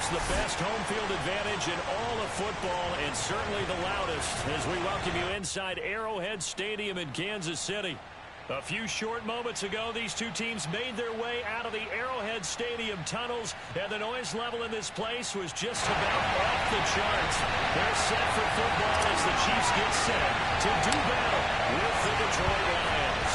It's the best home field advantage in all of football, and certainly the loudest as we welcome you inside Arrowhead Stadium in Kansas City. A few short moments ago, these two teams made their way out of the Arrowhead Stadium tunnels, and the noise level in this place was just about off the charts. They're set for football as the Chiefs get set to do battle with the Detroit Lions.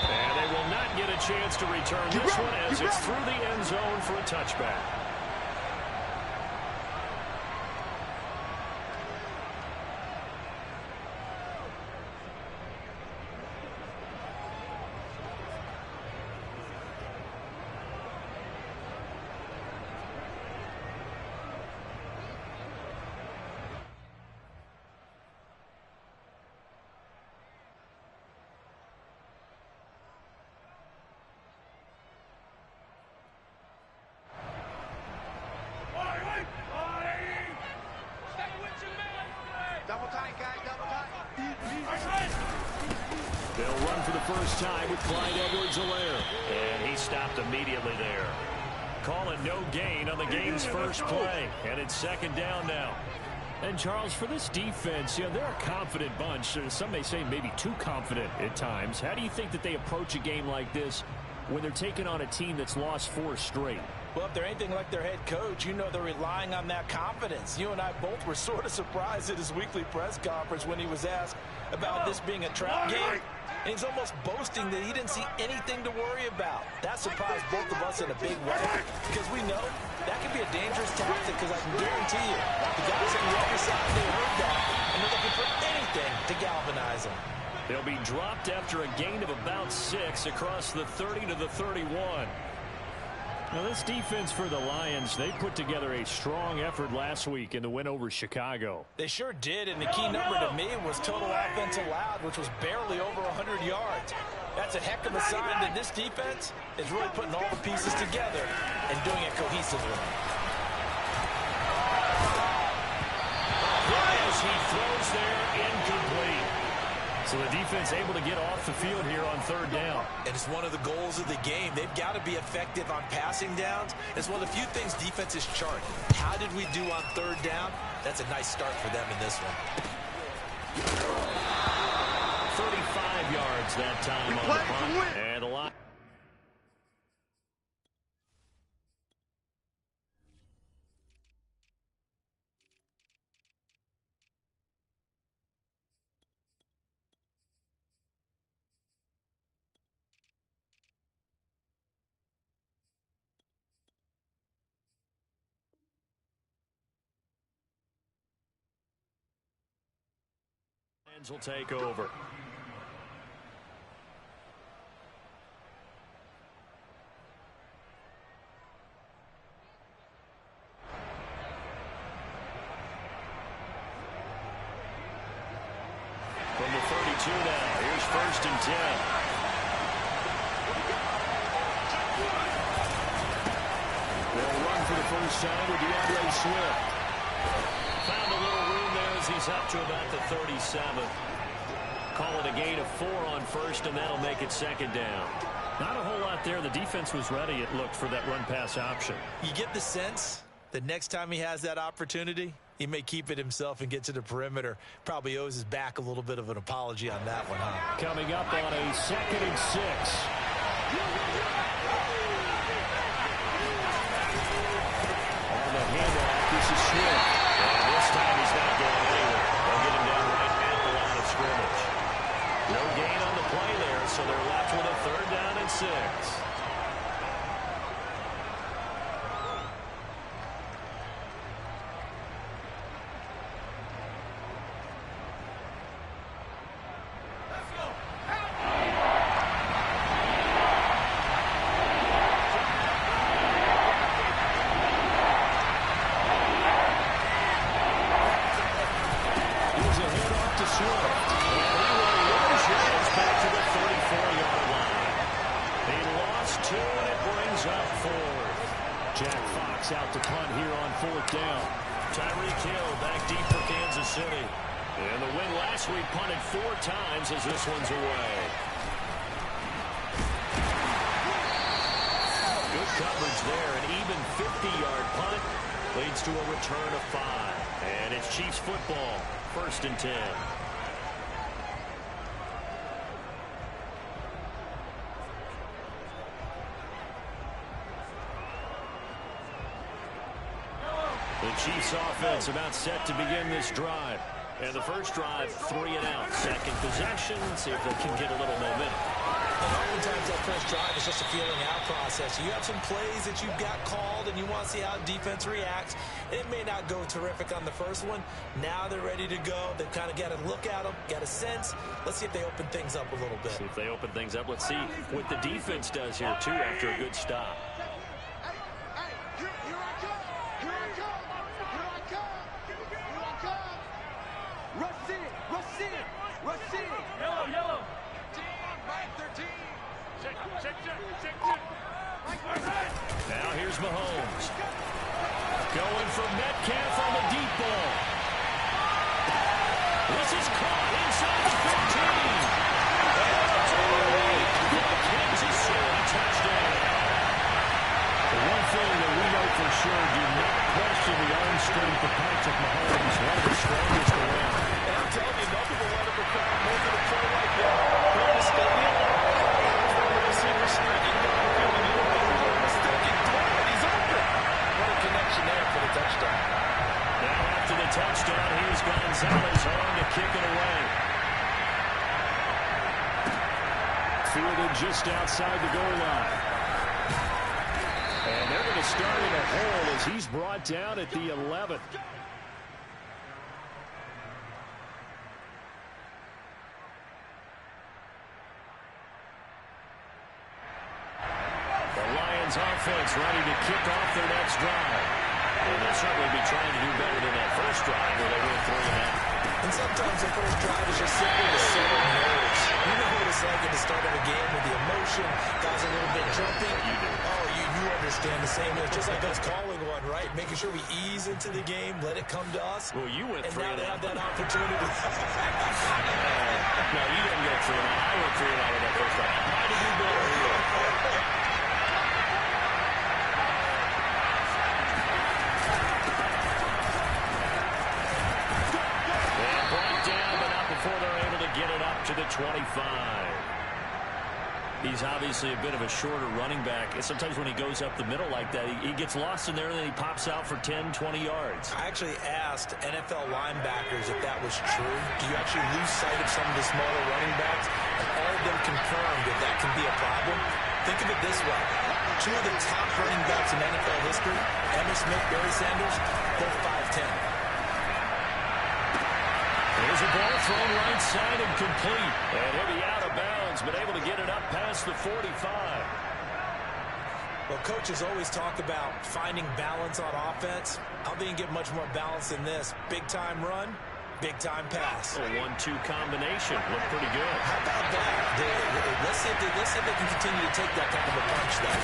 And they will not get a chance to return this one as it's through the end zone for a touchback. They'll run for the first time with Clyde Edwards-Helaire. And he stopped immediately there. Calling no gain on the game's first play. And it's second down now. And, Charles, for this defense, they're a confident bunch. Some may say maybe too confident at times. How do you think that they approach a game like this when they're taking on a team that's lost 4 straight? Well, if they're anything like their head coach, they're relying on that confidence. You and I both were sort of surprised at his weekly press conference when he was asked about this being a trap game. And he's almost boasting that he didn't see anything to worry about. That surprised both of us in a big way because we know that can be a dangerous tactic because I can guarantee you the guys on the other side, they heard that, and they're looking for anything to galvanize them. They'll be dropped after a gain of about 6 across the 30 to the 31. Now, this defense for the Lions, they put together a strong effort last week in the win over Chicago. They sure did, and the key number to me was total offense allowed, which was barely over 100 yards. That's a heck of a sign that this defense is really putting all the pieces together and doing it cohesively. As he throws there, incomplete. So the defense able to get off the field here on third down. And it's one of the goals of the game. They've got to be effective on passing downs. It's one of the few things defenses chart. How did we do on third down? That's a nice start for them in this one. 35 yards that time on the punt. And a lot. Will take over. From the 32 now, here's 1st and 10. They'll run for the first time with DeAndre Swift. Found a little room there as he's up to about the 37. Call it a gain of 4 on first, and that'll make it second down. Not a whole lot there. The defense was ready, it looked, for that run-pass option. You get the sense that next time he has that opportunity, he may keep it himself and get to the perimeter. Probably owes his back a little bit of an apology on that one, huh? Coming up on a 2nd and 6. On the handoff, this is Swift. And this time he's not going anywhere. They'll get him down right at the line of scrimmage. No gain on the play there, so they're left with a 3rd down and 6. Out to punt here on 4th down. Tyreek Hill back deep for Kansas City. And the win last week punted 4 times as this one's away. coverage there. An even 50-yard punt leads to a return of 5. And it's Chiefs football, 1st and 10. The Chiefs offense about set to begin this drive. And the first drive, 3 and out. Second possession, see if they can get a little momentum. And oftentimes that first drive is just a feeling out process. You have some plays that you've got called and you want to see how defense reacts. It may not go terrific on the first one. Now they're ready to go. They've kind of got to look at them, got a sense. Let's see if they open things up a little bit. See if they open things up. Let's see what the defense does here, too, after a good stop. Now here's Mahomes. Going for Metcalf on the deep ball. This is caught inside the 15. Kansas City touchdown. The one thing that we know for sure, do not question the arm strength of Patrick Mahomes, one of the strongest around. And I'm telling you, no people let him require more than a play like that. Go to the stadium, the receiver snagging down the field, and you don't make a mistake and throw it. He's open. What a connection there for the touchdown. Now after the touchdown, here's Gonzalez on to kick it away. Fielded just outside the goal line. And they're going to start in a hole as he's brought down at the 11th. The Lions offense ready to kick off their next drive. And they'll certainly be trying to do better than that first drive where they went 3 and out. And sometimes the first drive is just simply to settle nerves. You know what it's like at the start of a game with the emotion, guys a little bit jumpy. You do. Oh, you understand the same. It's just like us calling one, right? Making sure we ease into the game, let it come to us. Well, you went 3 and now and they out. have that opportunity. No, you didn't go 3 and out. I went 3 and out in that first drive. How did you go? Before they're able to get it up to the 25. He's obviously a bit of a shorter running back. And sometimes when he goes up the middle like that, he gets lost in there and then he pops out for 10, 20 yards. I actually asked NFL linebackers if that was true. Do you actually lose sight of some of the smaller running backs? And all of them confirmed that that can be a problem. Think of it this way. 2 of the top running backs in NFL history, Emmitt Smith, Barry Sanders, both 5'10". There's a ball thrown right side and complete. And he'll be out of bounds, but able to get it up past the 45. Well, coaches always talk about finding balance on offense. I don't think you get much more balance than this. Big-time run, big-time pass. A 1-2 combination. Looked pretty good. How about that? Let's see if they can continue to take that kind of a punch there.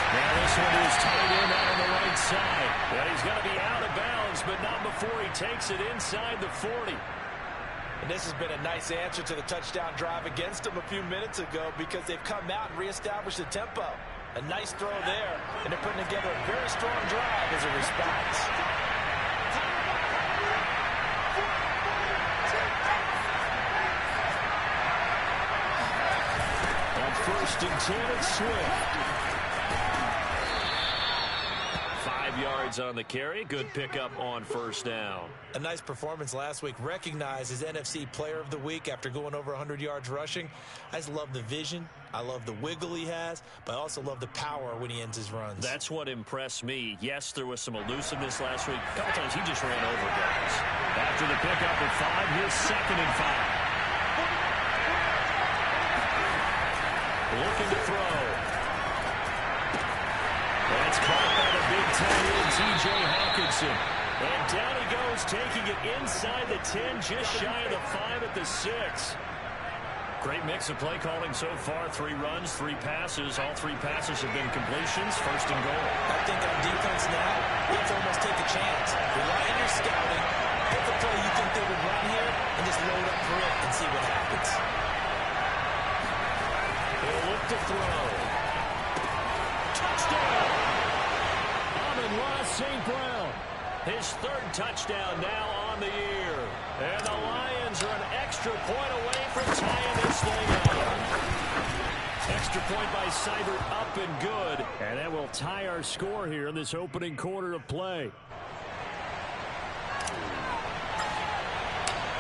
Now this one is tight end out on the right side. Well, he's going to be out of bounds, but not before he takes it inside the 40. And this has been a nice answer to the touchdown drive against them a few minutes ago because they've come out and reestablished the tempo. A nice throw there, and they're putting together a very strong drive as a response. On 1st and 10, it's Swift. 5 yards on the carry. Good pickup on 1st down. A nice performance last week. Recognized as NFC Player of the Week after going over 100 yards rushing. I just love the vision. I love the wiggle he has, but I also love the power when he ends his runs. That's what impressed me. Yes, there was some elusiveness last week. A couple times he just ran over guys. After the pickup at 5, here's 2nd and 5. Looking to throw. That's caught by the big tight end, T.J. Hawkinson. And down he goes, taking it inside the 10, just shy of the 5 at the 6. Great mix of play calling so far. 3 runs, 3 passes. All 3 passes have been completions. 1st and goal. I think on defense now, you have to almost take a chance. Rely on your scouting. Pick a play you think they would run here, and just load up for it and see what happens. His third touchdown now on the year. And the Lions are an extra point away from tying this thing up. Extra point by Seibert, up and good. And that will tie our score here in this opening quarter of play.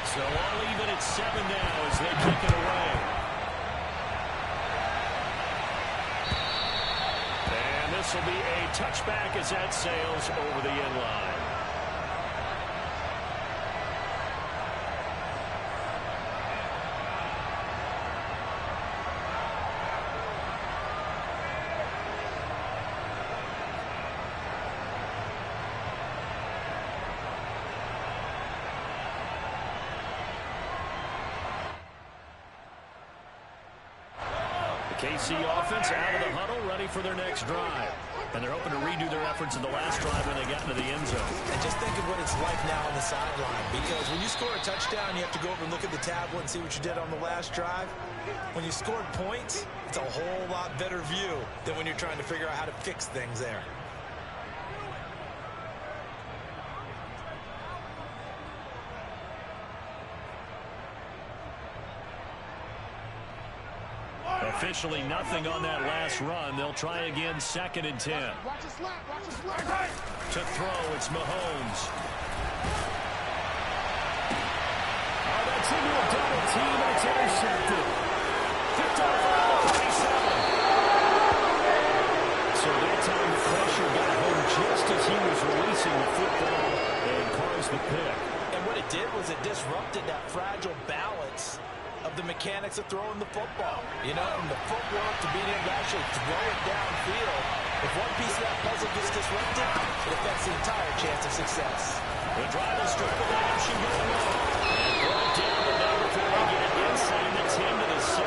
So all even at 7 now as they kick it away. And this will be a touchback as that sails over the end line. KC offense out of the huddle, ready for their next drive. And they're hoping to redo their efforts in the last drive when they got into the end zone. And just think of what it's like now on the sideline. Because when you score a touchdown, you have to go over and look at the tablet and see what you did on the last drive. When you scored points, it's a whole lot better view than when you're trying to figure out how to fix things there. Officially nothing on that last run. They'll try again, 2nd and 10. To throw, it's Mahomes. Oh, that's into a double team, and it's intercepted. Picked off around the 27. So that time the pressure got home just as he was releasing the football and caused the pick. And what it did was it disrupted that fragile balance of the mechanics of throwing the football. You know, from the footwork to being able to actually throw it downfield. If one piece of that puzzle gets disrupted, it affects the entire chance of success. The drive will start with an option going low. And brought down the number before they get inside the 10 to the 7.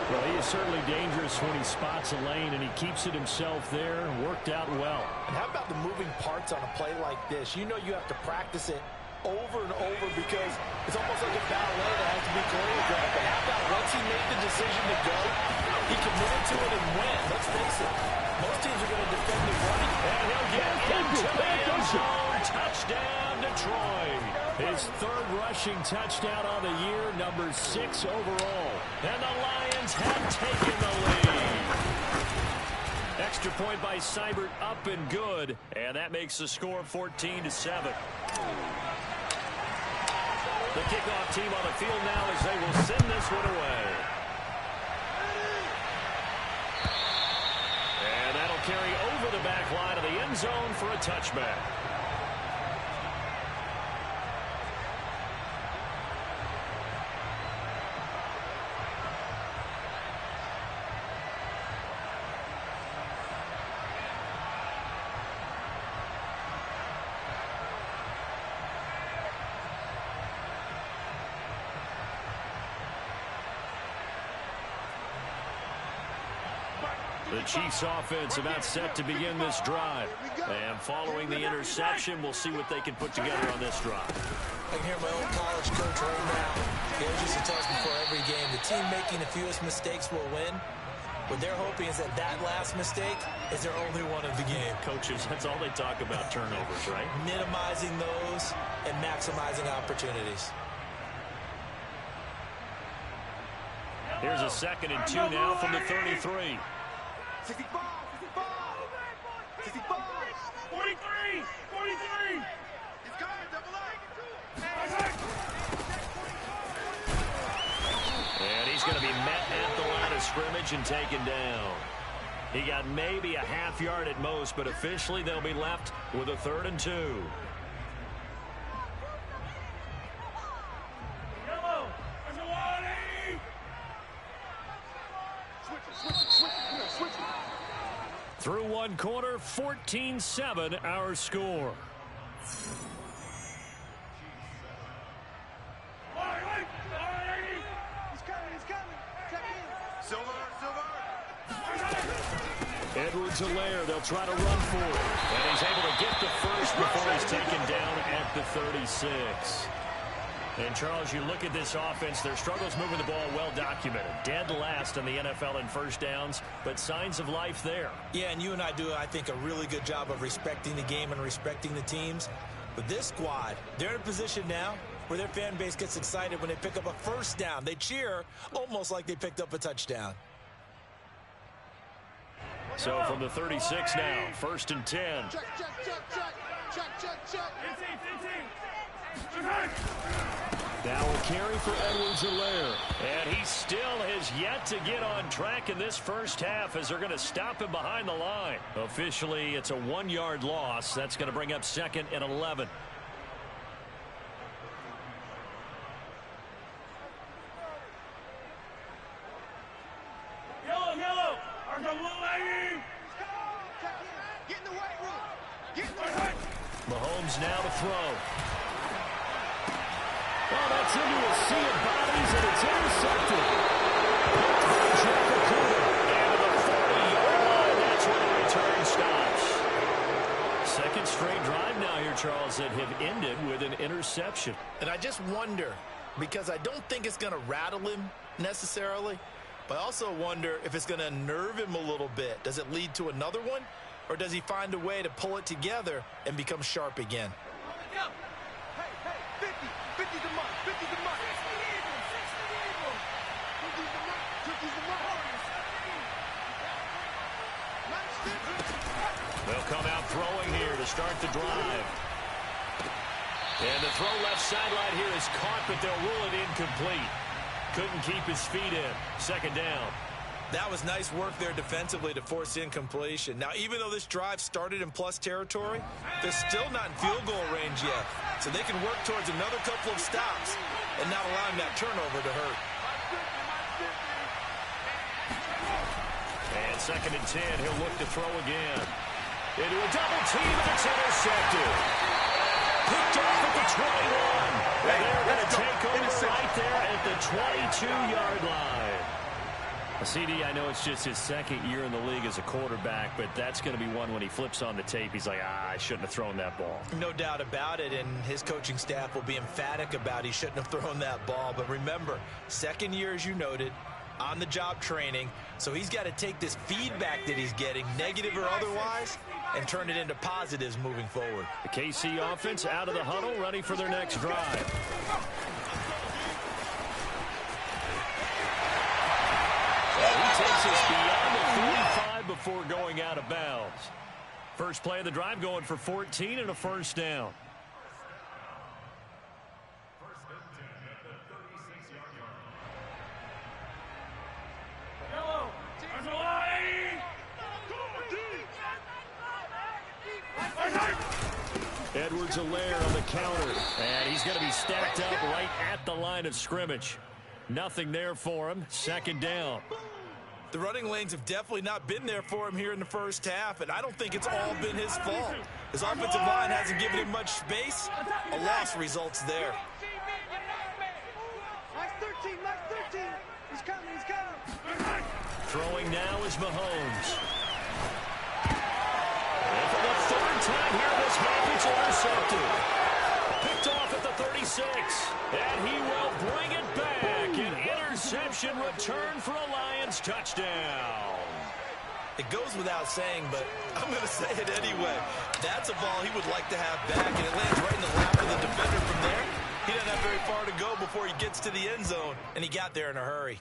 Well, he is certainly dangerous when he spots a lane, and he keeps it himself there. Worked out well. And how about the moving parts on a play like this? You know you have to practice it over and over because it's almost like a ballet that has to be choreographed. But how about once he made the decision to go, he committed to it and went. Let's face it, most teams are going to defend the running. And he'll get into the end zone. Touchdown, Detroit. His third rushing touchdown on the year, number 6 overall. And the Lions have taken the lead. Extra point by Seibert, up and good. And that makes the score 14 to 7. The kickoff team on the field now as they will send this one away. And that'll carry over the back line of the end zone for a touchback. The Chiefs offense about set to begin this drive. And following the interception, we'll see what they can put together on this drive. I can hear my old college coach right now. He always used to tell us before every game, the team making the fewest mistakes will win. What they're hoping is that that last mistake is their only one of the game. Coaches, that's all they talk about, turnovers, right? Minimizing those and maximizing opportunities. Here's a 2nd and 2 now from the 33. 65, 65, 43, 43. He's coming, double up. And he's going to be met at the line of scrimmage and taken down. He got maybe a half yard at most, but officially they'll be left with a 3rd and 2. Through one quarter, 14-7 our score. Edwards-Helaire, they'll try to run for it. And he's able to get the first before he's taken down at the 36. And, Charles, you look at this offense, their struggles moving the ball well documented. Dead last in the NFL in first downs, but signs of life there. Yeah, and you and I do, I think, a really good job of respecting the game and respecting the teams. But this squad, they're in a position now where their fan base gets excited when they pick up a first down. They cheer almost like they picked up a touchdown. So from the 36 now, 1st and 10. Check, check, check, check. Check, check, check. Now a carry for Edwards-Helaire. And he still has yet to get on track in this first half as they're going to stop him behind the line. Officially, it's a 1-yard loss. That's going to bring up 2nd and 11. Yellow. Arms are low hanging. Get in the white room. Get in the white. Mahomes now to throw. Well, that's into a sea of bodies, and it's intercepted. And the 40-yard line, that's where the return stops. Second straight drive now here, Charles, that have ended with an interception. And I just wonder, because I don't think it's going to rattle him necessarily, but I also wonder if it's going to unnerve him a little bit. Does it lead to another one, or does he find a way to pull it together and become sharp again? Hey, 50 the mark, 50 the mark. 60 the eagle. 50's the mark, 50's the mark. They'll come out throwing here to start the drive. And the throw left sideline here is caught, but they'll rule it incomplete. Couldn't keep his feet in. 2nd down. That was nice work there defensively to force incompletion. Now, even though this drive started in plus territory, they're still not in field goal range yet. So they can work towards another couple of stops and not allowing that turnover to hurt. And 2nd and 10, he'll look to throw again. Into a double team, and it's intercepted. Picked off at the 21. And they're going to take over right there at the 22-yard line. CD, I know it's just his 2nd year in the league as a quarterback, but that's going to be one when he flips on the tape. He's like, I shouldn't have thrown that ball. No doubt about it, and his coaching staff will be emphatic about he shouldn't have thrown that ball. But remember, 2nd year, as you noted, on-the-job training, so he's got to take this feedback that he's getting, negative or otherwise, and turn it into positives moving forward. The KC offense out of the huddle, ready for their next drive. He takes us beyond the 45 before going out of bounds. First play of the drive going for 14 and a first down. Edwards-Helaire on the counter, and he's going to be stacked up right at the line of scrimmage. Nothing there for him. 2nd down. The running lanes have definitely not been there for him here in the first half, and I don't think it's all been his fault. His offensive line hasn't given him much space. A loss results there. Max 13. He's coming. Throwing now is Mahomes. And for the 3rd time here this half, it's intercepted. Picked off at the 36, and he will bring it back. An interception return for a Lions touchdown. It goes without saying, but I'm going to say it anyway. That's a ball he would like to have back, and it lands right in the lap of the defender from there. He doesn't have very far to go before he gets to the end zone, and he got there in a hurry.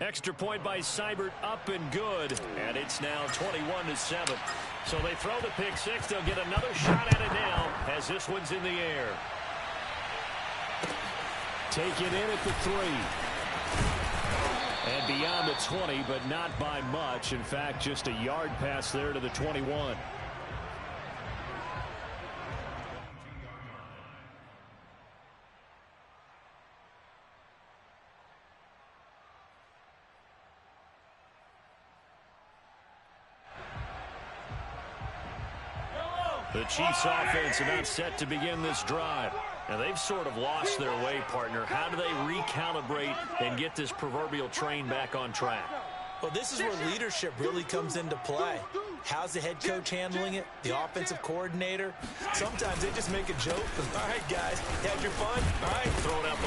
Extra point by Seibert, up and good, and it's now 21-7. So they throw the pick six. They'll get another shot at it now as this one's in the air. Take it in at the 3. And beyond the 20, but not by much. In fact, just a yard pass there to the 21. The Chiefs offense about set to begin this drive. Now they've sort of lost their way, partner. How do they recalibrate and get this proverbial train back on track? Well, this is where leadership really comes into play. How's the head coach handling it? The offensive coordinator? Sometimes they just make a joke. All right, guys, had your fun? All right, throwing out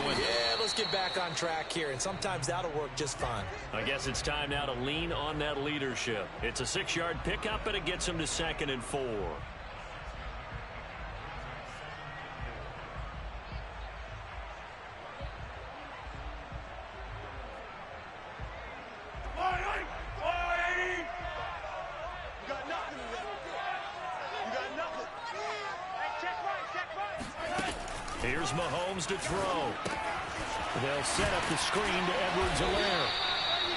get back on track here, and sometimes that'll work just fine. I guess it's time now to lean on that leadership. It's a 6-yard pickup, and it gets him to 2nd and 4. Here's Mahomes to throw. They'll set up the screen to Edwards-Helaire.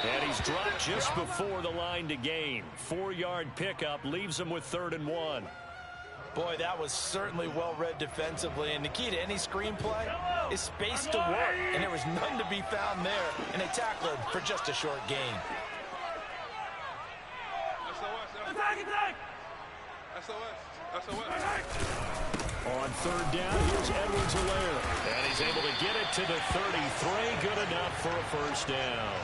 And he's dropped just before the line to gain. 4-yard pickup leaves him with 3rd and 1. Boy, that was certainly well-read defensively. And the key to any screenplay is space to work. And there was none to be found there. And they tackled him for just a short gain. On 3rd down, here's Edwards-Helaire. And he's able to get it to the 33. Good enough for a 1st down.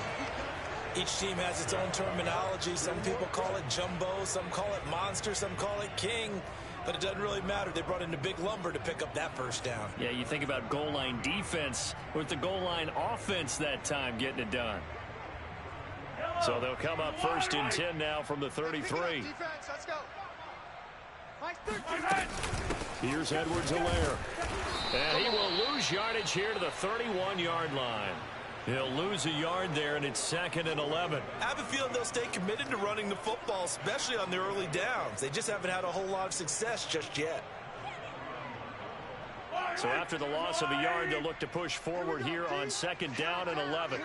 Each team has its own terminology. Some people call it jumbo, some call it monster, some call it king. But it doesn't really matter. They brought in the big lumber to pick up that 1st down. Yeah, you think about goal line defense with the goal line offense that time getting it done. So they'll come up 1st and 10 now from the 33. Let's go. Here's Edwards-Helaire. And he will lose yardage here to the 31-yard line. He'll lose a yard there, and it's 2nd and 11. I have a feeling they'll stay committed to running the football, especially on their early downs. They just haven't had a whole lot of success just yet. So after the loss of a yard, they'll look to push forward here on 2nd down and 11.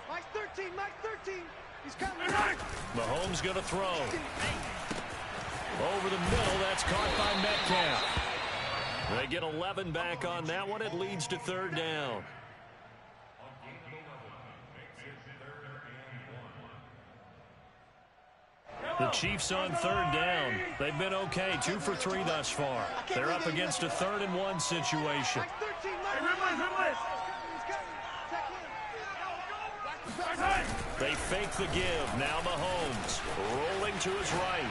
Mike 13, Mike 13. He's coming. Mahomes going to throw. Over the middle, that's caught by Metcalf. They get 11 back on that one. It leads to 3rd down. The Chiefs on 3rd down. They've been okay, 2 for 3 thus far. They're up against a 3rd and 1 situation. They fake the give. Now Mahomes rolling to his right.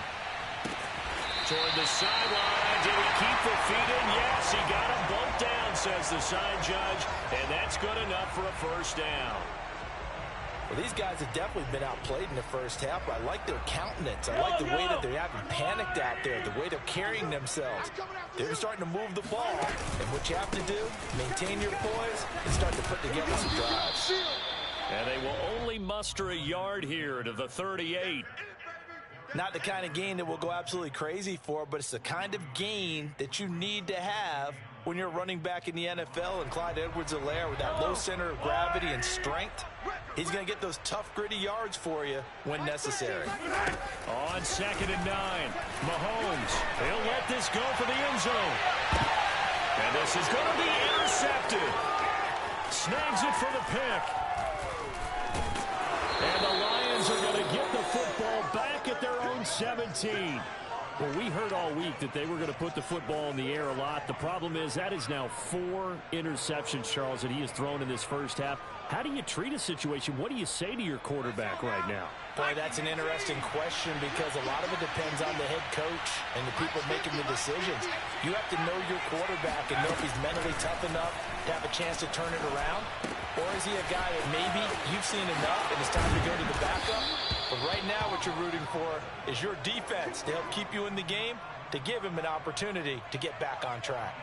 Toward the sideline. Did he keep the feet in? Yes, he got them both down, says the side judge. And that's good enough for a 1st down. Well, these guys have definitely been outplayed in the 1st half, but I like their countenance. I like the way that they haven't panicked out there, the way they're carrying themselves. They're starting to move the ball. And what you have to do, maintain your poise and start to put together some drives. And they will only muster a yard here to the 38. Not the kind of gain that we'll go absolutely crazy for, but it's the kind of gain that you need to have when you're running back in the NFL. And Clyde Edwards-Helaire, with that low center of gravity and strength, he's going to get those tough, gritty yards for you when necessary. On 2nd and 9, Mahomes, he'll let this go for the end zone. And this is going to be intercepted. Snags it for the pick. And the Lions are going to get the football back at their own 17. Well, we heard all week that they were going to put the football in the air a lot. The problem is that is now 4 interceptions, Charles, that he has thrown in this 1st half. How do you treat a situation? What do you say to your quarterback right now? Boy, that's an interesting question because a lot of it depends on the head coach and the people making the decisions. You have to know your quarterback and know if he's mentally tough enough to have a chance to turn it around. Or is he a guy that maybe you've seen enough and it's time to go to the backup? But right now what you're rooting for is your defense to help keep you in the game, to give him an opportunity to get back on track.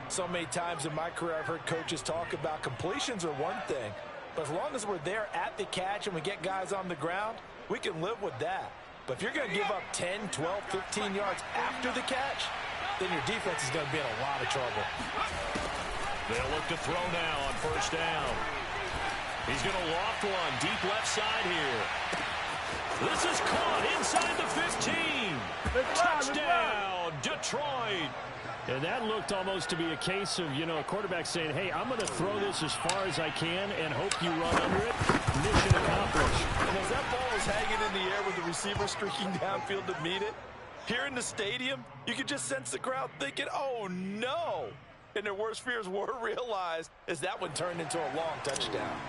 So many times in my career I've heard coaches talk about completions are one thing, but as long as we're there at the catch and we get guys on the ground, we can live with that. But if you're going to give up 10, 12, 15 yards after the catch, then your defense is going to be in a lot of trouble. They'll look to throw now on 1st down. He's going to loft one deep left side here. This is caught inside the 15. Touchdown, Detroit. And that looked almost to be a case of, a quarterback saying, hey, I'm going to throw this as far as I can and hope you run under it. Mission accomplished. And as that ball was hanging in the air with the receiver streaking downfield to meet it, here in the stadium, you could just sense the crowd thinking, oh, no. And their worst fears were realized as that one turned into a long touchdown.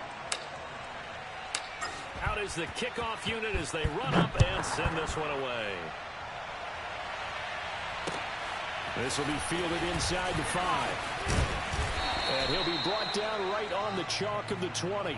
Out is the kickoff unit as they run up and send this one away. This will be fielded inside the 5. And he'll be brought down right on the chalk of the 20.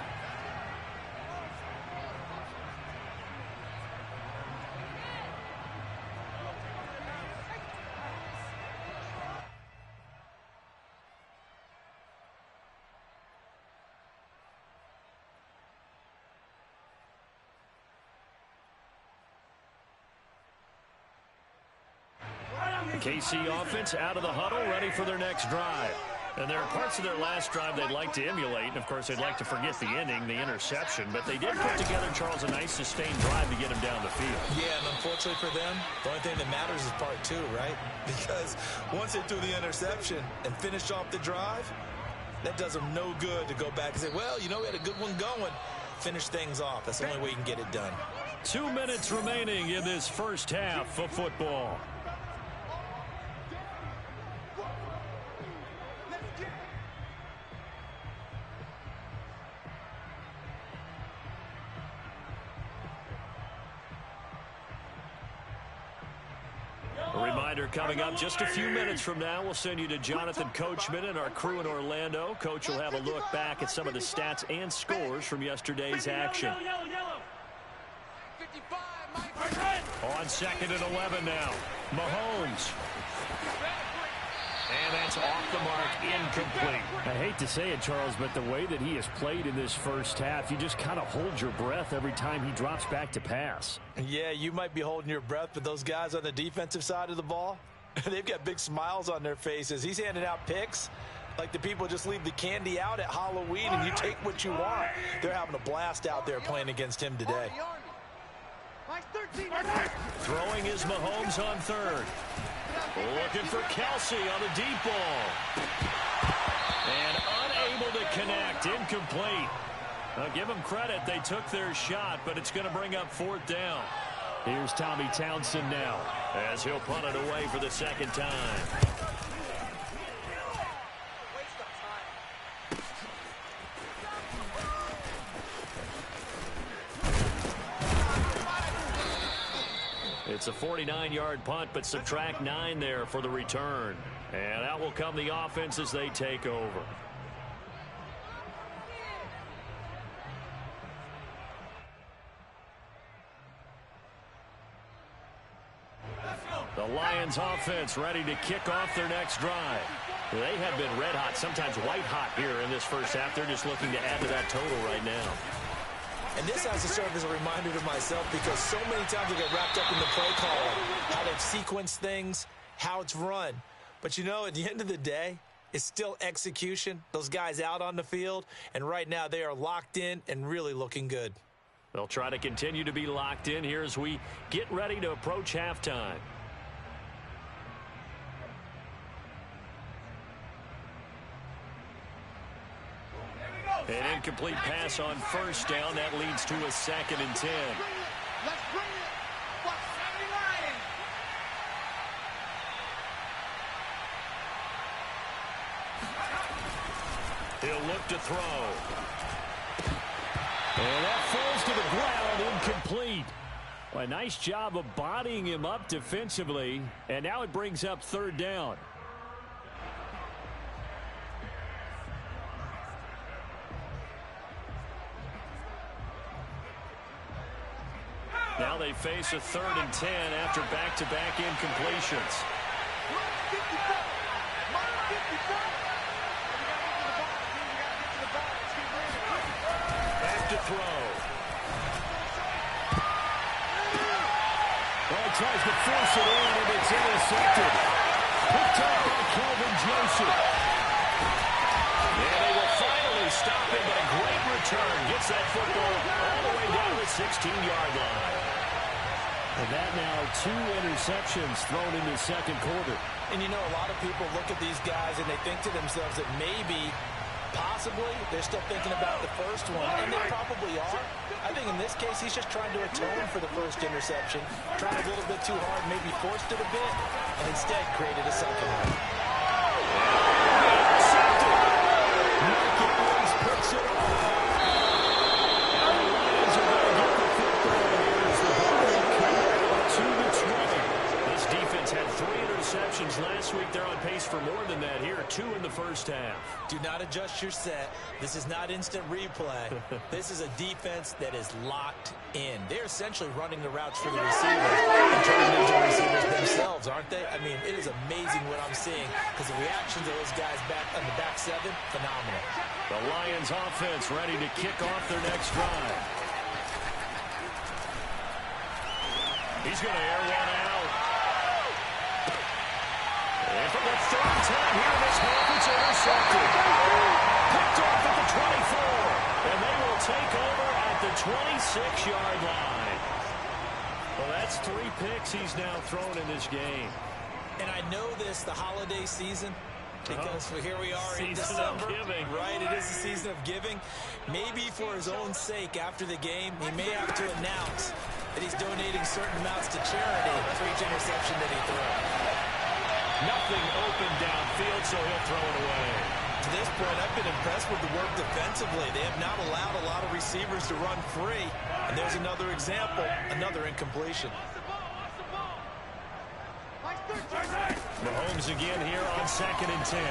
KC offense out of the huddle, ready for their next drive. And there are parts of their last drive they'd like to emulate. And, of course, they'd like to forget the ending, the interception. But they did put together, Charles, a nice sustained drive to get him down the field. Yeah, and unfortunately for them, the only thing that matters is part two, right? Because once they threw the interception and finished off the drive, that does them no good to go back and say, well, you know, we had a good one going. Finish things off. That's the only way you can get it done. 2 minutes remaining in this first half of football. A reminder coming up just a few minutes from now, we'll send you to Jonathan Coachman and our crew in Orlando. Coach will have a look back at some of the stats and scores from yesterday's action. On 2nd and 11 now. Mahomes. And that's off the mark, incomplete. I hate to say it, Charles, but the way that he has played in this first half, you just kind of hold your breath every time he drops back to pass. Yeah, you might be holding your breath, but those guys on the defensive side of the ball, they've got big smiles on their faces. He's handing out picks like the people just leave the candy out at Halloween and you take what you want. They're having a blast out there playing against him today. Throwing is Mahomes on 3rd. Looking for Kelsey on the deep ball. And unable to connect. Incomplete. Now give them credit. They took their shot, but it's going to bring up 4th down. Here's Tommy Townsend now, as he'll punt it away for the 2nd time. It's a 49-yard punt, but subtract 9 there for the return. And out will come the offense as they take over. The Lions offense ready to kick off their next drive. They have been red hot, sometimes white hot here in this first half. They're just looking to add to that total right now. And this has to serve as a reminder to myself because so many times I get wrapped up in the play call, how they've sequenced things, how it's run. But, you know, at the end of the day, it's still execution. Those guys out on the field, and right now they are locked in and really looking good. They'll try to continue to be locked in here as we get ready to approach halftime. An incomplete pass on 1st down. That leads to a 2nd and 10. Let's bring it. What's Sammy Lions? He'll look to throw. And that falls to the ground, incomplete. Well, a nice job of bodying him up defensively. And now it brings up 3rd down. Now they face a 3rd and 10 after back-to-back incompletions. Back to throw. Well, he tries to force it in, and it's intercepted. Picked up by Calvin Joseph. And they will finally stop him, but a great return. Gets that football all the way down the 16-yard line. And that now 2 interceptions thrown in the 2nd quarter. And, you know, a lot of people look at these guys and they think to themselves that maybe, possibly, they're still thinking about the first one, and they probably are. I think in this case, he's just trying to atone for the first interception, tried a little bit too hard, maybe forced it a bit, and instead created a 2nd one. Picks it off. And the Lions are going to get the football here as the ball to the 20. This defense had 3 interceptions last week. They're on pace for more than that here. 2 in the first half. Do not adjust your set. This is not instant replay. This is a defense that is locked in. They're essentially running the routes for the receivers and turning into receivers themselves, aren't they? I mean, it is amazing what I'm seeing because the reactions of those guys back on the back seven, phenomenal. The Lions offense ready to kick off their next drive. He's going to air one out. And for the third time here in this half, it's intercepted. Picked off at the 24. And they will take over at the 26-yard line. Well, that's 3 picks he's now thrown in this game. And I know this, the holiday season, because here we are in December. Right, it is the season of giving. Maybe for his own sake after the game, he may have to announce that he's donating certain amounts to charity for each interception that he throws. Nothing open downfield, so he'll throw it away. To this point, I've been impressed with the work defensively. They have not allowed a lot of receivers to run free. And there's another example, another incompletion. Mahomes again here on 2nd and 10.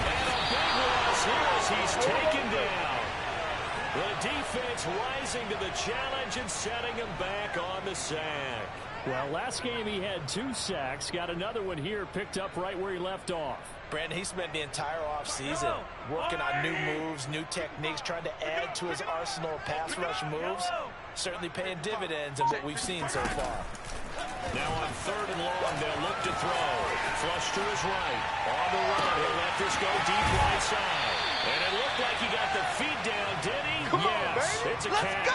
And a big loss here as he's taken down. The defense rising to the challenge and setting him back on the sack. Well, last game he had 2 sacks. Got another one here, picked up right where he left off. Brandon, he spent the entire offseason working on new moves, new techniques, trying to add to his arsenal of pass rush moves. Certainly paying dividends in what we've seen so far. Now on 3rd and long, they'll look to throw. Flush to his right. On the run, he'll let this go deep right side. And it looked like he got the feet down, did he? Yes, it's a catch.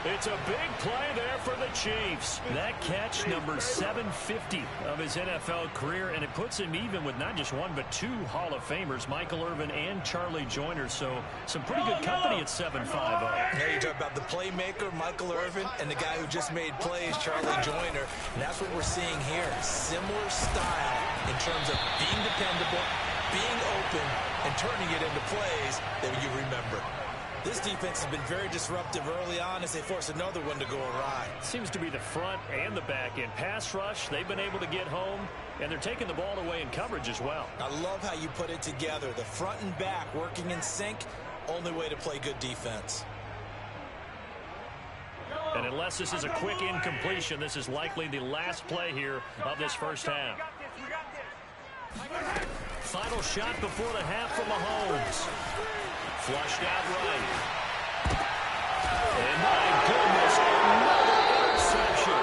It's a big play there for the Chiefs. That catch, number 750 of his NFL career, and it puts him even with not just 1 but 2 Hall of Famers, Michael Irvin and Charlie Joyner. So some pretty good company at 7'5". Now you talk about the playmaker, Michael Irvin, and the guy who just made plays, Charlie Joyner. And that's what we're seeing here. Similar style in terms of being dependable, being open, and turning it into plays that you remember. This defense has been very disruptive early on as they force another one to go awry. Seems to be the front and the back end. Pass rush, they've been able to get home, and they're taking the ball away in coverage as well. I love how you put it together. The front and back working in sync, only way to play good defense. And unless this is a quick incompletion, this is likely the last play here of this first half. Final shot before the half from Mahomes. Flushed out right. And my goodness, another interception.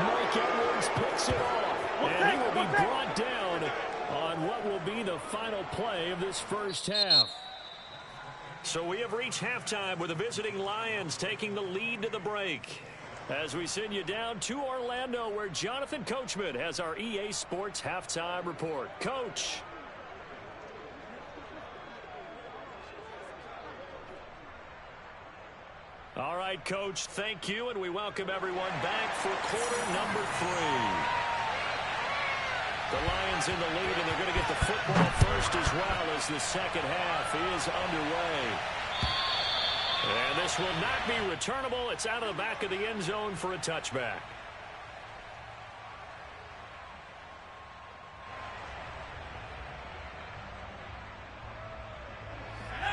Mike Edwards picks it off. And he will be brought down on what will be the final play of this first half. So we have reached halftime with the visiting Lions taking the lead to the break. As we send you down to Orlando, where Jonathan Coachman has our EA Sports halftime report. Coach. All right, Coach, thank you, and we welcome everyone back for quarter number 3. The Lions in the lead, and they're going to get the football first as well as the second half is underway. And this will not be returnable. It's out of the back of the end zone for a touchback.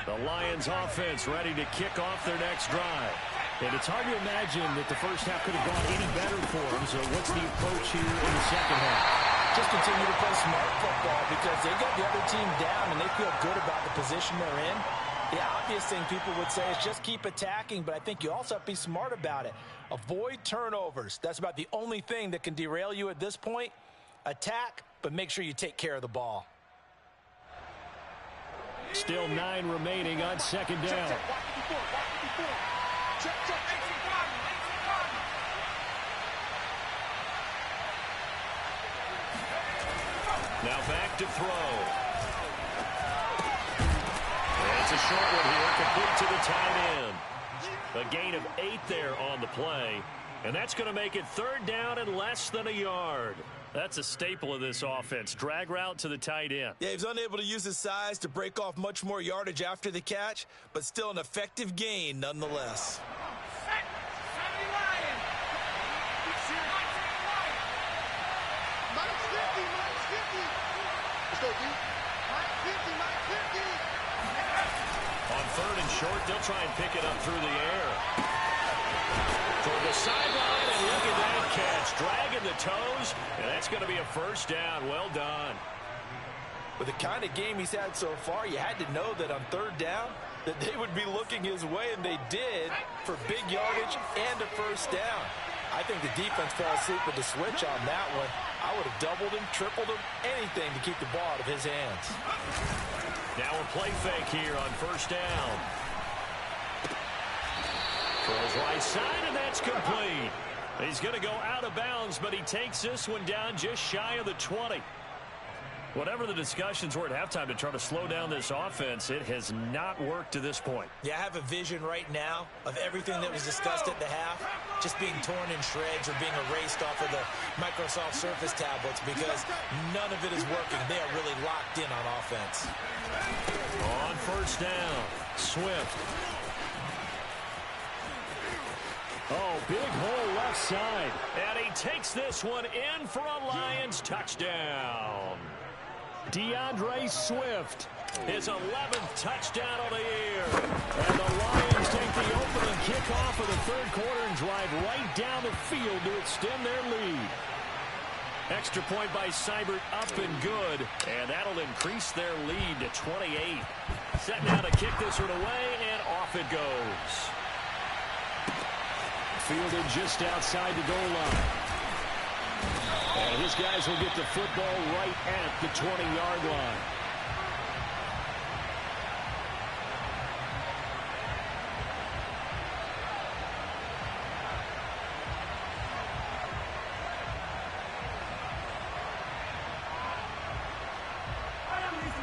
The Lions offense ready to kick off their next drive. And it's hard to imagine that the first half could have gone any better for them. So what's the approach here in the second half? Just continue to play smart football because they got the other team down and they feel good about the position they're in. The obvious thing people would say is just keep attacking, but I think you also have to be smart about it. Avoid turnovers. That's about the only thing that can derail you at this point. Attack, but make sure you take care of the ball. Still 9 remaining on second down. Now back to throw. It's a short one here, complete to the tight end. A gain of 8 there on the play, and that's going to make it 3rd down and less than a yard. That's a staple of this offense. Drag route to the tight end. Yeah, he was unable to use his size to break off much more yardage after the catch, but still an effective gain nonetheless. go, D. Mike 50, Mike 50. On third and short, they'll try and pick it up through the air. Toward the sideline, and look at that catch. Dragging the toes, and that's going to be a first down. Well done. With the kind of game he's had so far, you had to know that on third down that they would be looking his way, and they did for big yardage and a first down. I think the defense fell asleep with the switch on that one. I would have doubled him, tripled him, anything to keep the ball out of his hands. Now a play fake here on first down. Throws right side, and that's complete. He's going to go out of bounds, but he takes this one down just shy of the 20. Whatever the discussions were at halftime to try to slow down this offense, it has not worked to this point. Yeah, I have a vision right now of everything that was discussed at the half just being torn in shreds or being erased off of the Microsoft Surface tablets because none of it is working. They are really locked in on offense. On first down, Swift. Oh, big hole left side. And he takes this one in for a Lions touchdown. DeAndre Swift, his 11th touchdown of the year. And the Lions take the opening kickoff of the third quarter and drive right down the field to extend their lead. Extra point by Seibert up and good. And that'll increase their lead to 28. Set now to kick this one away, and off it goes. Fielded just outside the goal line. And his guys will get the football right at the 20-yard line.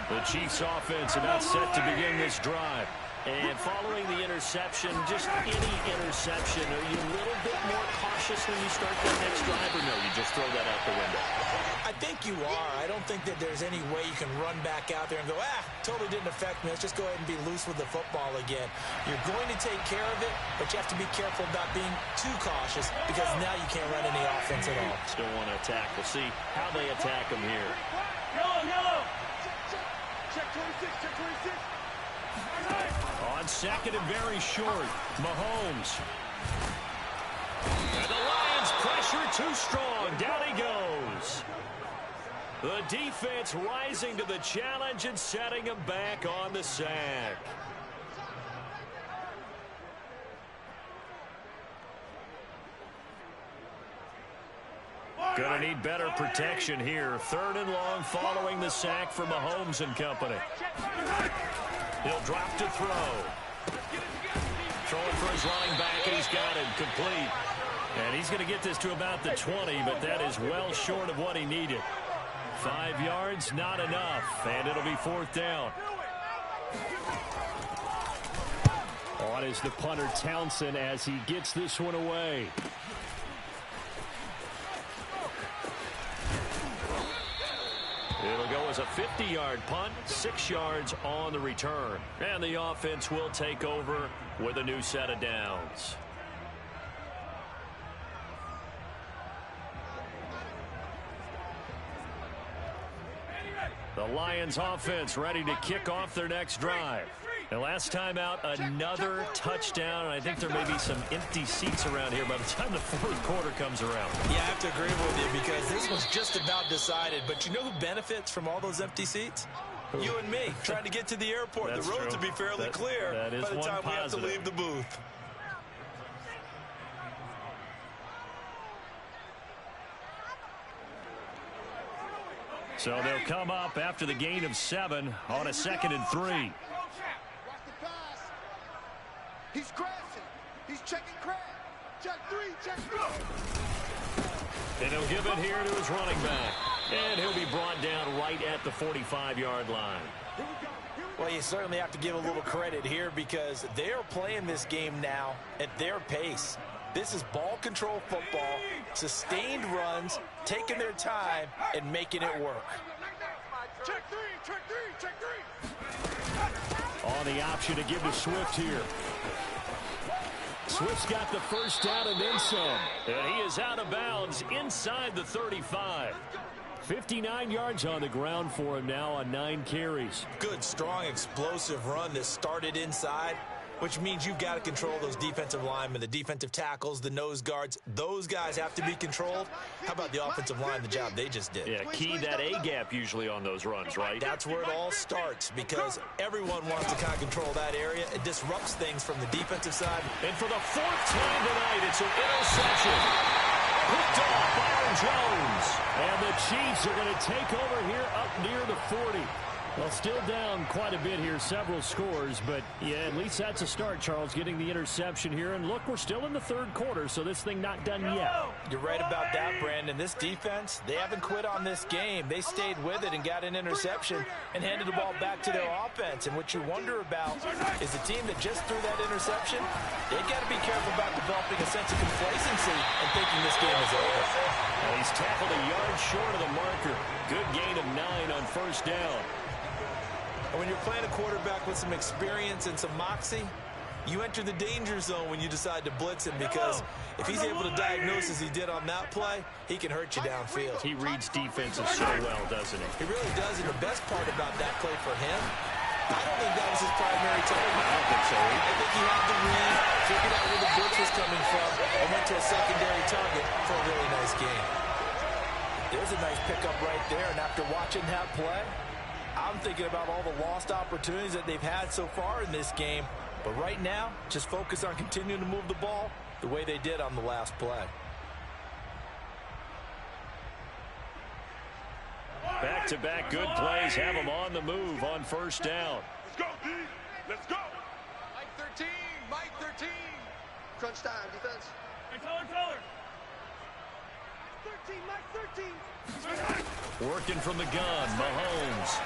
The Chiefs offense about set to begin this drive. And following the interception, just any interception, are you a little bit more cautious when you start that next drive, or no, you just throw that out the window? I think you are. I don't think that there's any way you can run back out there and go, totally didn't affect me. Let's just go ahead and be loose with the football again. You're going to take care of it, but you have to be careful about being too cautious because now you can't run any offense at all. Still want to attack. We'll see how they attack them here. Yellow. Check 26, check 26. On second and very short, Mahomes. And the Lions pressure too strong. Down he goes. The defense rising to the challenge and setting him back on the sack. Gonna need better protection here. Third and long following the sack for Mahomes and company. He'll drop to throw. Throwing for his running back, and he's got it complete. And he's going to get this to about the 20, but that is well short of what he needed. 5 yards, not enough, and it'll be fourth down. On is the punter Townsend as he gets this one away. It'll go as a 50-yard punt, 6 yards on the return. And the offense will take over with a new set of downs. The Lions offense ready to kick off their next drive. And last time out, another touchdown, and I think there may be some empty seats around here by the time the fourth quarter comes around. Yeah, I have to agree with you because this was just about decided. But you know who benefits from all those empty seats? You and me, trying to get to the airport. That's the roads true. will be fairly clear that is by the time one we have to positive. leave the booth. So they'll come up after the gain of 7 on a 2nd and 3. Watch the pass. He's crashing. He's checking crash. Check 3, check 3. And he'll give it here to his running back. And he'll be brought down right at the 45-yard line. Well, you certainly have to give a little credit here because they are playing this game now at their pace. This is ball control football, sustained runs, taking their time, and making it work. Check 3, check 3, check 3. On the option to give to Swift here. Swift's got the first down and then some. And he is out of bounds inside the 35. 59 yards on the ground for him now on 9 carries. Good, strong, explosive run that started inside, which means you've got to control those defensive linemen, the defensive tackles, the nose guards. Those guys have to be controlled. How about the offensive line, the job they just did? Yeah, key that A-gap usually on those runs, right? That's where it all starts, because everyone wants to kind of control that area. It disrupts things from the defensive side. And for the 4th time tonight, it's an interception. Picked off by Aaron Jones. And the Chiefs are going to take over here up near the 40. Well, still down quite a bit here, several scores, but yeah, at least that's a start, Charles, getting the interception here. And look, we're still in the 3rd quarter, so this thing not done yet. You're right about that, Brandon. This defense, they haven't quit on this game. They stayed with it and got an interception and handed the ball back to their offense. And what you wonder about is the team that just threw that interception, they got to be careful about developing a sense of complacency and thinking this game is over. Well, he's tackled a yard short of the marker. Good gain of 9 on 1st down. And when you're playing a quarterback with some experience and some moxie, you enter the danger zone when you decide to blitz him, because if he's able to diagnose as he did on that play, he can hurt you downfield. He reads defenses so well, doesn't he? He really does, and the best part about that play for him, I don't think that was his primary target. I don't think so. I think he had the read, figured out where the blitz was coming from, and went to a secondary target for a really nice gain. There's a nice pickup right there, and after watching that play, I'm thinking about all the lost opportunities that they've had so far in this game. But right now, just focus on continuing to move the ball the way they did on the last play. Back-to-back good plays have them on the move on 1st down. Let's go, D. Let's go. Mike 13. Mike 13. Crunch time, defense. Hey, taller. 13, Mike 13. Working from the gun, Mahomes.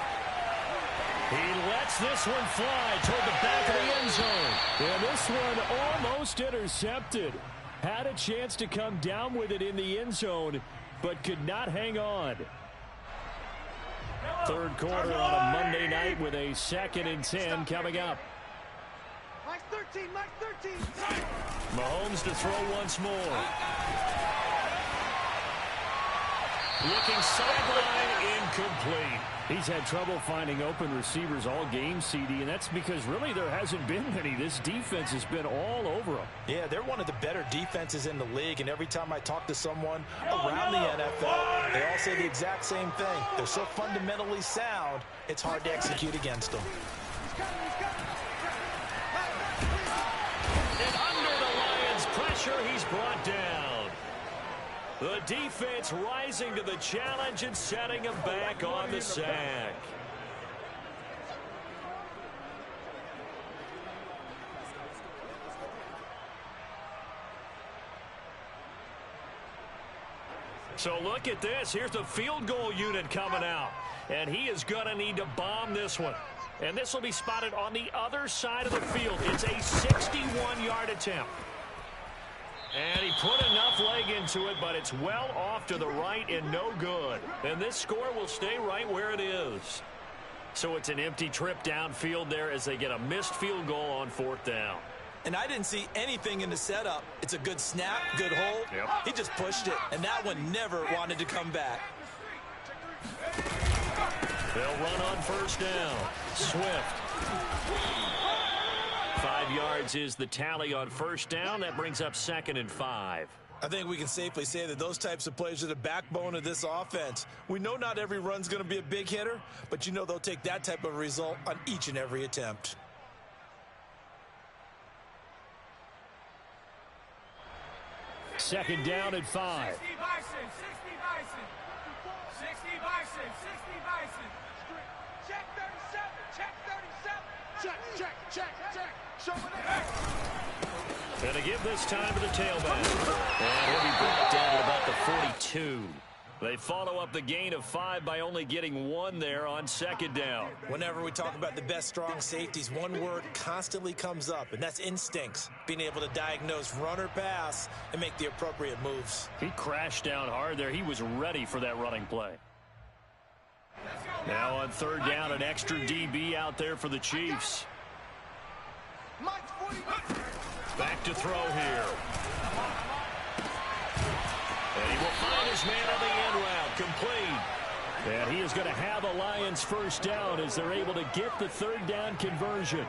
He lets this one fly toward the back of the end zone. And this one almost intercepted. Had a chance to come down with it in the end zone, but could not hang on. 3rd quarter on a Monday night with a 2nd and 10 coming up. Mike 13, Mike 13. Mahomes to throw once more. Looking sideline, incomplete. He's had trouble finding open receivers all game, CD, and that's because really there hasn't been many. This defense has been all over them. Yeah, they're one of the better defenses in the league, and every time I talk to someone around the NFL, they all say the exact same thing. They're so fundamentally sound, it's hard to execute against them. And under the Lions' pressure, he's brought down. The defense rising to the challenge and setting him back on the sack. So look at this. Here's the field goal unit coming out. And he is going to need to bomb this one. And this will be spotted on the other side of the field. It's a 61-yard attempt. And he put enough leg into it, but it's well off to the right and no good. And this score will stay right where it is. So it's an empty trip downfield there as they get a missed field goal on 4th down. And I didn't see anything in the setup. It's a good snap, good hold. Yep. He just pushed it, and that one never wanted to come back. They'll run on 1st down. Swift. 5 yards is the tally on 1st down. That brings up 2nd and 5. I think we can safely say that those types of plays are the backbone of this offense. We know not every run's going to be a big hitter, but you know they'll take that type of result on each and every attempt. Second down at 5. 60 Bison, 60 Bison. 60 Bison, 60 Bison. Check 37, check 37. Check. Show it up. And to give this time to the tailback. And he'll be brought down to about the 42. They follow up the gain of 5 by only getting 1 there on 2nd down. Whenever we talk about the best strong safeties, one word constantly comes up, and that's instincts. Being able to diagnose run or pass and make the appropriate moves. He crashed down hard there. He was ready for that running play. Now on 3rd down, an extra DB out there for the Chiefs. Back to throw here. And he will find his man on the end route. Complete. And he is going to have a Lions first down as they're able to get the third down conversion.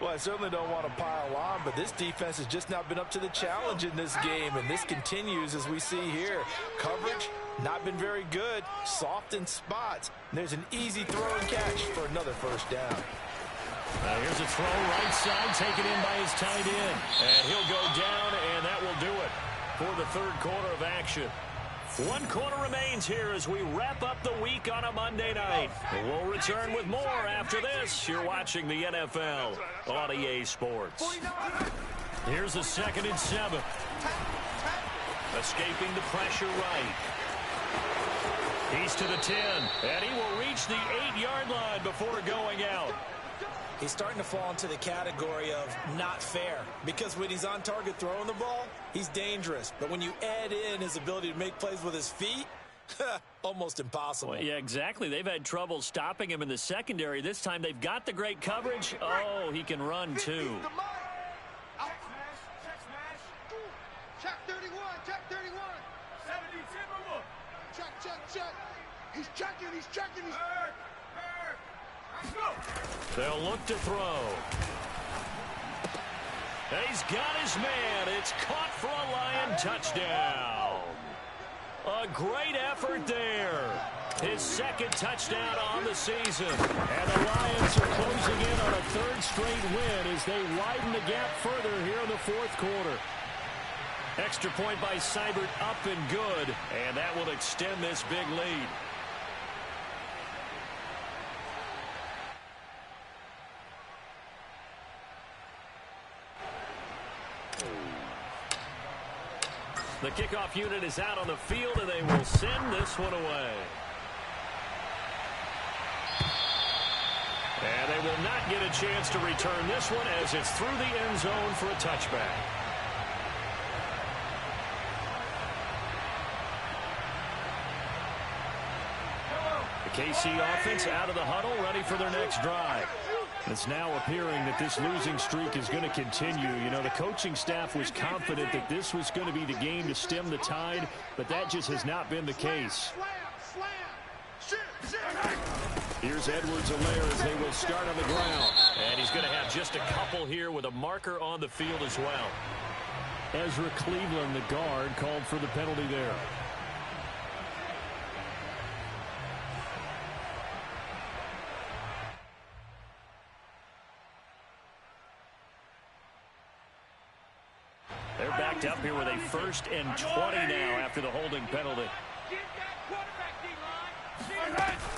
Well, I certainly don't want to pile on, but this defense has just not been up to the challenge in this game, and this continues as we see here. Coverage, not been very good, soft in spots. And there's an easy throw and catch for another first down. Here's a throw right side, taken in by his tight end. And he'll go down, and that will do it for the third quarter of action. 1 quarter remains here as we wrap up the week on a Monday night. We'll return with more after this. You're watching the NFL on EA Sports. Here's a 2nd and 7. Escaping the pressure right. He's to the 10, and he will reach the 8-yard line before going out. He's starting to fall into the category of not fair, because when he's on target throwing the ball, he's dangerous. But when you add in his ability to make plays with his feet, almost impossible. Well, yeah, exactly. They've had trouble stopping him in the secondary. This time they've got the great coverage. Oh, he can run too. Check 31, check 31. 70, check. He's checking. They'll look to throw. He's got his man. It's caught for a Lion touchdown. A great effort there. His 2nd touchdown on the season. And the Lions are closing in on a 3rd straight win as they widen the gap further here in the 4th quarter. Extra point by Seibert up and good. And that will extend this big lead. The kickoff unit is out on the field, and they will send this one away. And they will not get a chance to return this one as it's through the end zone for a touchback. The KC offense out of the huddle, ready for their next drive. It's now appearing that this losing streak is going to continue. You know, the coaching staff was confident that this was going to be the game to stem the tide, but that just has not been the case. Here's Edwards-Helaire as they will start on the ground. And he's going to have just a couple here with a marker on the field as well. Ezra Cleveland, the guard, called for the penalty there. They're backed up here with a 1st and 20 now after the holding penalty.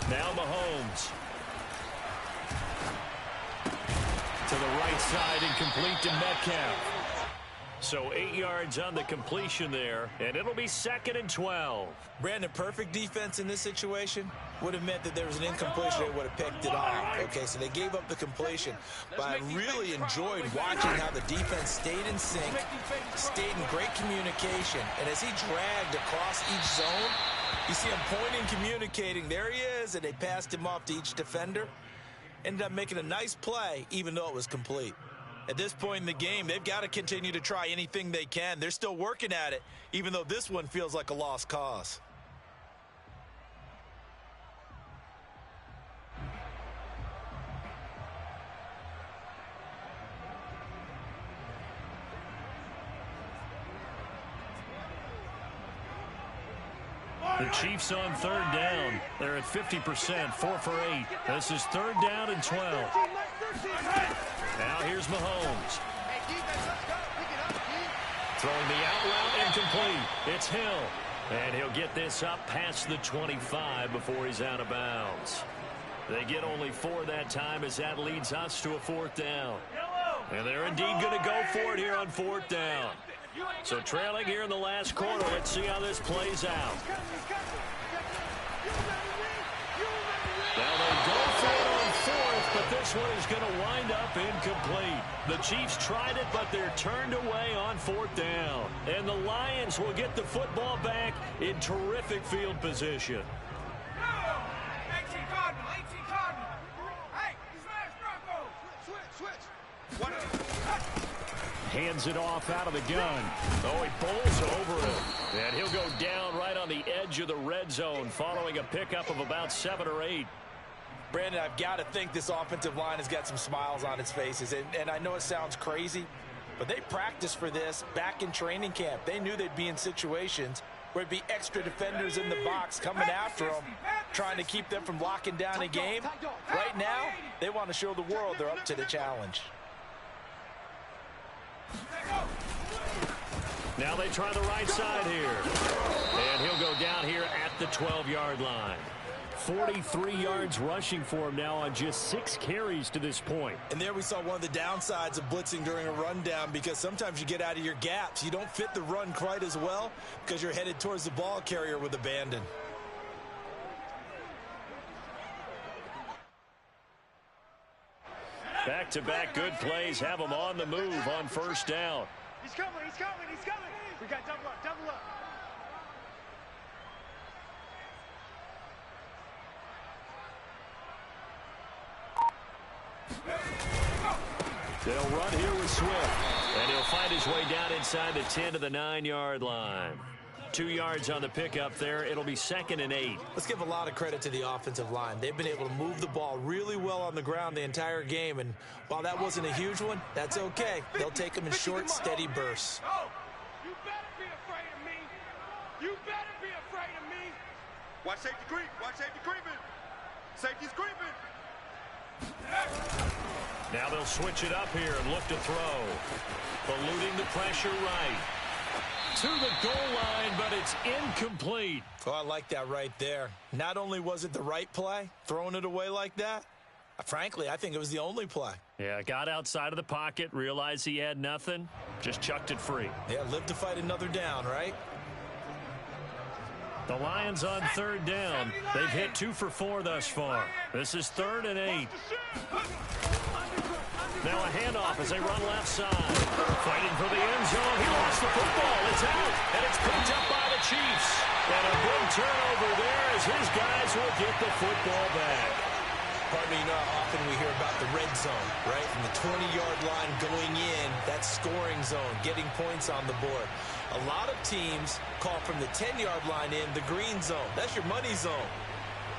Now Mahomes. To the right side and complete to Metcalf. So 8 yards on the completion there, and it'll be 2nd and 12. Brandon, perfect defense in this situation would have meant that there was an incompletion. They would have picked it off. Okay, so they gave up the completion. But I really enjoyed watching how the defense stayed in sync, stayed in great communication. And as he dragged across each zone, you see him pointing, communicating. There he is, and they passed him off to each defender. Ended up making a nice play, even though it was complete. At this point in the game, they've got to continue to try anything they can. They're still working at it, even though this one feels like a lost cause. The Chiefs on 3rd down. They're at 50%, 4 for 8. This is 3rd down and 12. Now here's Mahomes. Throwing the out route incomplete. It's Hill. And he'll get this up past the 25 before he's out of bounds. They get only 4 that time as that leads us to a 4th down. And they're indeed going to go for it here on 4th down. So trailing here in the last quarter. Let's see how this plays out. Now they go for it on 4th, but this one is going to wind up incomplete. The Chiefs tried it, but they're turned away on 4th down. And the Lions will get the football back in terrific field position. Hands it off out of the gun. Oh, he bowls over him. And he'll go down right on the edge of the red zone following a pickup of about 7 or 8. Brandon, I've got to think this offensive line has got some smiles on its faces. And I know it sounds crazy, but they practiced for this back in training camp. They knew they'd be in situations where it'd be extra defenders in the box coming after them, trying to keep them from locking down a game. Right now, they want to show the world they're up to the challenge. Now they try the right side here. And he'll go down here at the 12-yard line. 43 yards rushing for him now on just 6 carries to this point. And there we saw one of the downsides of blitzing during a rundown, because sometimes you get out of your gaps. You don't fit the run quite as well because you're headed towards the ball carrier with abandon. Back-to-back good plays have him on the move on first down. He's coming, he's coming, he's coming. We got double up, double up. They'll run here with Swift. And he'll find his way down inside the 10 to the 9-yard line. 2 yards on the pickup there. It'll be 2nd and 8. Let's give a lot of credit to the offensive line. They've been able to move the ball really well on the ground the entire game. And while that wasn't a huge one, that's okay. They'll take them in short, steady bursts. You better be afraid of me. You better be afraid of me. Watch safety creep. Watch safety creeping. Safety's creeping. Now they'll switch it up here and look to throw. Eluding the pressure right. To the goal line, but it's incomplete. Oh, I like that right there. Not only was it the right play, throwing it away like that, frankly, I think it was the only play. Yeah, got outside of the pocket, realized he had nothing, just chucked it free. Yeah, live to fight another down, right? The Lions on 3rd down. They've hit 2 for 4 thus far. This is 3rd and 8. Now a handoff as they run left side. Fighting for the end zone. He lost the football. It's out, and it's picked up by the Chiefs. And a big turnover there as his guys will get the football back. Pardon me, you know how often we hear about the red zone, right? From the 20-yard line going in, that scoring zone, getting points on the board. A lot of teams call from the 10-yard line in the green zone. That's your money zone.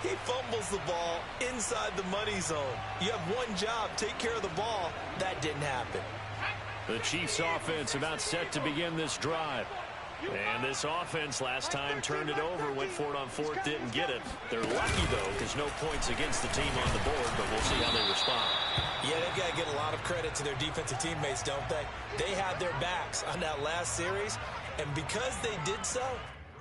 He fumbles the ball inside the money zone. You have one job, take care of the ball. That didn't happen. The Chiefs offense about set to begin this drive. And this offense last time turned it over, went for it on 4th, didn't get it. They're lucky, though, because no points against the team on the board, but we'll see how they respond. Yeah, they've got to get a lot of credit to their defensive teammates, don't they? They had their backs on that last series, and because they did so,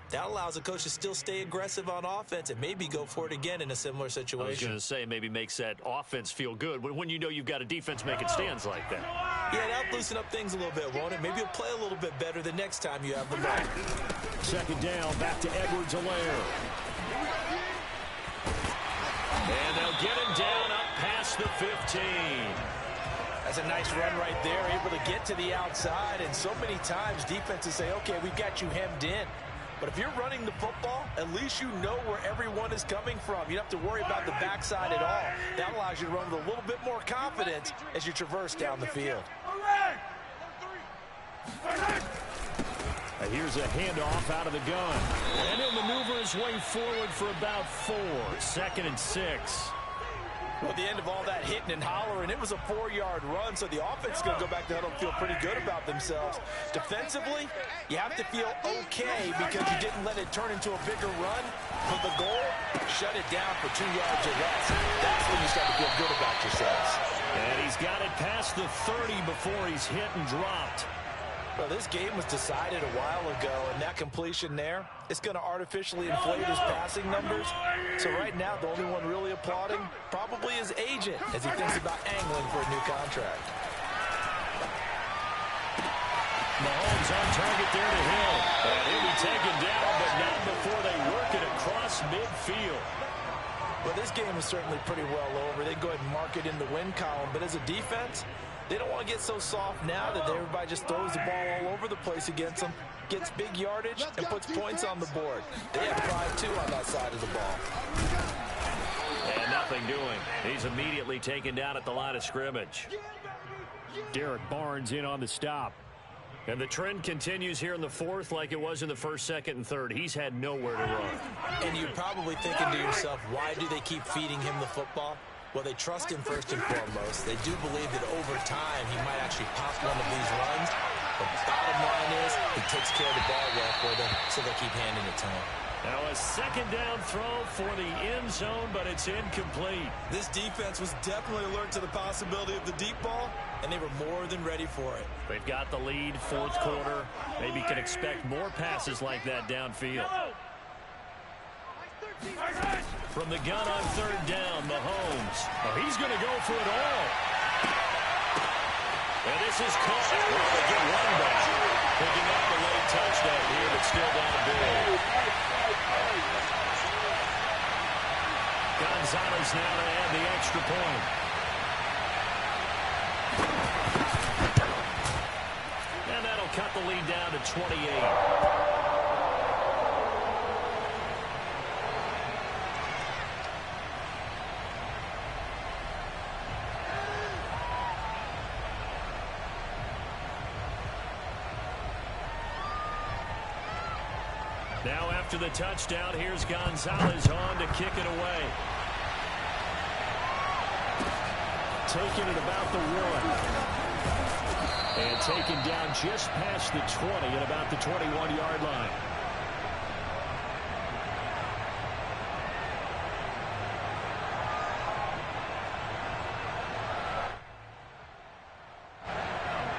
that allows a coach to still stay aggressive on offense and maybe go for it again in a similar situation. I was going to say, maybe makes that offense feel good when you know you've got a defense making stands like that. Yeah, that'll loosen up things a little bit, won't it? Maybe you'll play a little bit better the next time you have the ball. 2nd down, back to Edwards-Helaire. And they'll get him down up past the 15. That's a nice run right there, able to get to the outside. And so many times defenses say, okay, we've got you hemmed in. But if you're running the football, at least you know where everyone is coming from. You don't have to worry about the backside at all. That allows you to run with a little bit more confidence as you traverse down the field. And here's a handoff out of the gun. And he'll maneuver his way forward for about 4. 2nd and 6. Well, at the end of all that hitting and hollering, it was a 4-yard run, so the offense is going to go back to huddle and feel pretty good about themselves. Defensively, you have to feel okay because you didn't let it turn into a bigger run. But the goal, shut it down for 2 yards or less. That's when you start to feel good about yourselves. And he's got it past the 30 before he's hit and dropped. Well, this game was decided a while ago, and that completion there, it's going to artificially inflate his passing numbers. So right now, the only one really applauding probably his agent as he thinks about angling for a new contract. Mahomes on target there to Hill. And he'll be taken down, but not before they work it across midfield. Well, this game is certainly pretty well over. They go ahead and mark it in the win column, but as a defense, they don't want to get so soft now that everybody just throws the ball all over the place against them, gets big yardage, and puts points on the board. They have pride, too, on that side of the ball. And nothing doing. He's immediately taken down at the line of scrimmage. Derek Barnes in on the stop. And the trend continues here in the fourth like it was in the first, second, and third. He's had nowhere to run. And you're probably thinking to yourself, why do they keep feeding him the football? Well, they trust him first and foremost. They do believe that over time he might actually pop one of these runs. But the bottom line is he takes care of the ball well for them, so they keep handing it to him. Now a second down throw for the end zone, but it's incomplete. This defense was definitely alert to the possibility of the deep ball, and they were more than ready for it. They've got the lead, fourth quarter. Maybe can expect more passes like that downfield. From the gun on third down, Mahomes. Oh, he's going to go for it all. And this is caught. Well, they get one back. Picking up the late touchdown here, but still down big. Gonzalez now to add the extra point. And that'll cut the lead down to 28. Now after the touchdown, here's Gonzalez on to kick it away. Taking it about the 1. And taken down just past the 20 at about the 21-yard line.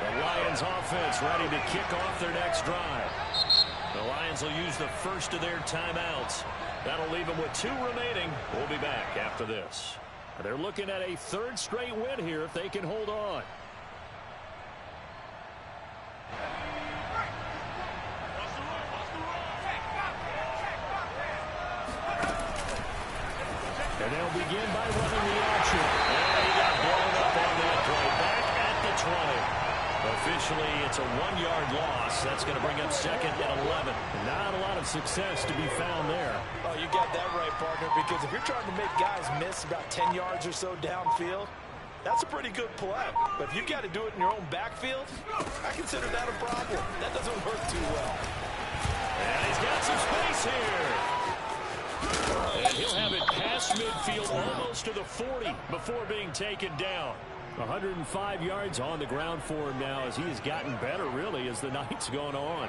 The Lions offense ready to kick off their next drive. The Lions will use the first of their timeouts. That'll leave them with 2 remaining. We'll be back after this. They're looking at a third straight win here if they can hold on. And they'll begin by running the action. And he got blown up on that play. Back at the 20. Officially, it's a 1-yard loss. That's going to bring up second and 11. Not a lot of success to be found there. Oh, you got that right, partner, because if you're trying to make guys miss about 10 yards or so downfield, that's a pretty good play. But if you've got to do it in your own backfield, I consider that a problem. That doesn't work too well. And he's got some space here. And he'll have it past midfield almost to the 40 before being taken down. 105 yards on the ground for him now as he has gotten better, really, as the night's gone on.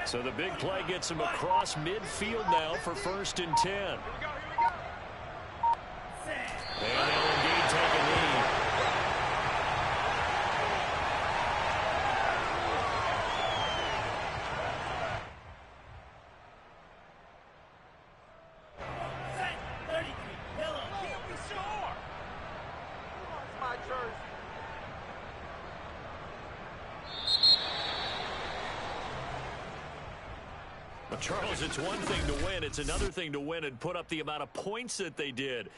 So the big play gets him across midfield now for 1st and 10. And they'll indeed take a lead. Charles, it's one thing to win. It's another thing to win and put up the amount of points that they did.